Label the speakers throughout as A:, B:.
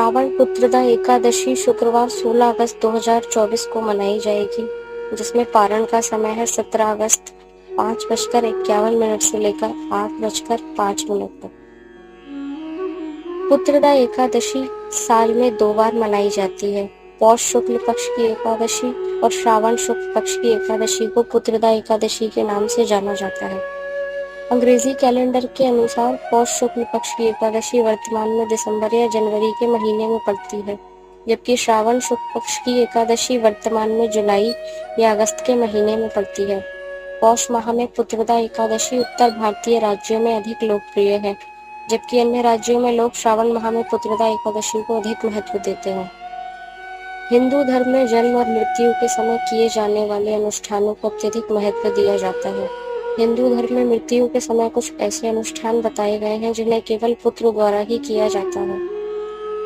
A: श्रावण पुत्रदा एकादशी शुक्रवार 16 अगस्त 2024 को मनाई जाएगी, जिसमें पारण का समय है 17 अगस्त 5:51 से लेकर 8:05 तक। पुत्रदा एकादशी साल में 2 बार मनाई जाती है। पौष शुक्ल पक्ष की एकादशी और श्रावण शुक्ल पक्ष की एकादशी को पुत्रदा एकादशी के नाम से जाना जाता है। अंग्रेजी कैलेंडर के अनुसार पौष शुक्ल पक्ष की एकादशी वर्तमान में दिसंबर या जनवरी के महीने में पड़ती है, जबकि श्रावण शुक्ल पक्ष की एकादशी वर्तमान में जुलाई या अगस्त के महीने में पड़ती है। पौष माह में पुत्रदा एकादशी उत्तर भारतीय राज्यों में अधिक लोकप्रिय है, जबकि अन्य राज्यों में लोग श्रावण माह में पुत्रदा एकादशी को अधिक महत्व देते हैं। हिंदू धर्म में जन्म और मृत्यु के समय किए जाने वाले अनुष्ठानों को अत्यधिक महत्व दिया जाता है। हिंदू धर्म में मृत्यु के समय कुछ ऐसे अनुष्ठान बताए गए हैं जिन्हें केवल पुत्र द्वारा ही किया जाता है।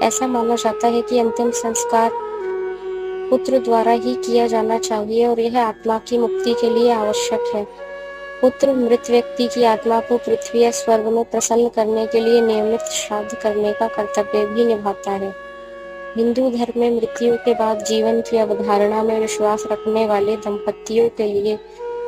A: ऐसा माना जाता है कि अंतिम संस्कार पुत्र द्वारा ही किया जाना चाहिए और यह आत्मा की मुक्ति के लिए आवश्यक है। पुत्र मृत व्यक्ति की आत्मा को पृथ्वी या स्वर्ग में प्रसन्न करने के लिए नियमित श्राद्ध करने का कर्तव्य भी निभाता है। हिंदू धर्म में मृत्यु के बाद जीवन की अवधारणा में विश्वास रखने वाले दंपतियों के लिए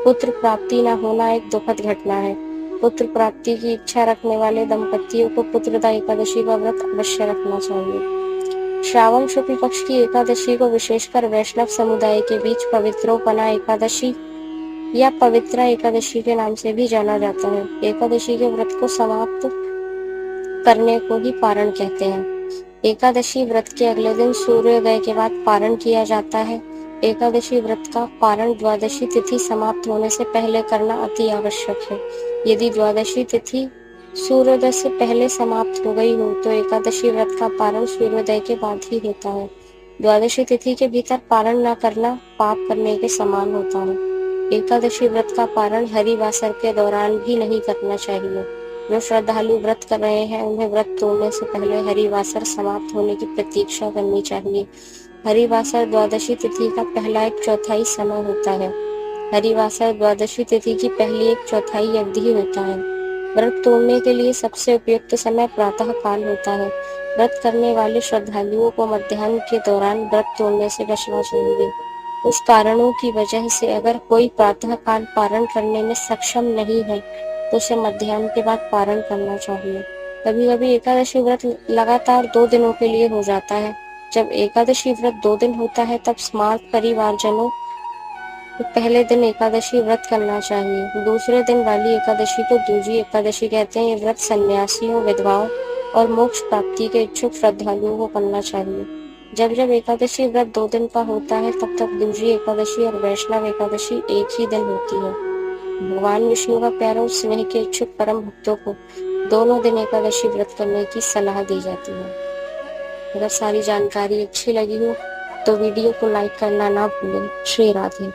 A: पुत्र प्राप्ति न होना एक दुखद घटना है। पुत्र प्राप्ति की इच्छा रखने वाले दंपतियों को पुत्रदा एकादशी का व्रत अवश्य रखना चाहिए। श्रावण शुक्ल पक्ष की एकादशी को विशेषकर वैष्णव समुदाय के बीच पवित्रोपना एकादशी या पवित्रा एकादशी के नाम से भी जाना जाता है। एकादशी के व्रत को समाप्त करने को ही पारण कहते हैं। एकादशी व्रत के अगले दिन सूर्योदय के बाद पारण किया जाता है। एकादशी व्रत का पारण द्वादशी तिथि समाप्त होने से पहले करना अति आवश्यक है। यदि द्वादशी तिथि सूर्योदय से पहले समाप्त हो गई हो तो एकादशी व्रत का पारण सूर्योदय के बाद ही होता है। द्वादशी तिथि के भीतर पारण न करना पाप करने के समान होता है। एकादशी व्रत का पारण हरिवासर के दौरान भी नहीं करना चाहिए। जो श्रद्धालु व्रत कर रहे हैं उन्हें व्रत तोड़ने से पहले हरिवासर समाप्त होने की प्रतीक्षा करनी चाहिए। हरिवासर द्वादशी तिथि का पहला 1/4 समय होता है। हरिवासर द्वादशी तिथि की पहली 1/4 अवधि होता है। व्रत तोड़ने के लिए सबसे उपयुक्त समय प्रातः काल होता है। व्रत करने वाले श्रद्धालुओं को मध्याह्न के दौरान व्रत तोड़ने से बचना चाहिए। कुछ कारणों की वजह से अगर कोई प्रातः काल पारण करने में सक्षम नहीं है तो उसे मध्याह्न के बाद पारण करना चाहिए। कभी कभी एकादशी व्रत लगातार 2 दिनों के लिए हो जाता है। जब एकादशी व्रत 2 दिन होता है तब स्मार्त परिवारजनों को पहले दिन एकादशी व्रत करना चाहिए। दूसरे दिन वाली एकादशी को दूजी एकादशी कहते हैं। ये व्रत सन्यासियों, विधवाओं और मोक्ष प्राप्ति के इच्छुक श्रद्धालुओं को करना चाहिए। जब जब एकादशी व्रत 2 दिन का होता है तब तक दूसरी एकादशी और वैष्णव एकादशी एक ही दिन होती है। भगवान विष्णु का प्यारा और स्नेह के इच्छुक परम भक्तों को दोनों दिन एकादशी व्रत करने की सलाह दी जाती है। अगर सारी जानकारी अच्छी लगी हो तो वीडियो को लाइक करना ना भूलें। श्री राधे।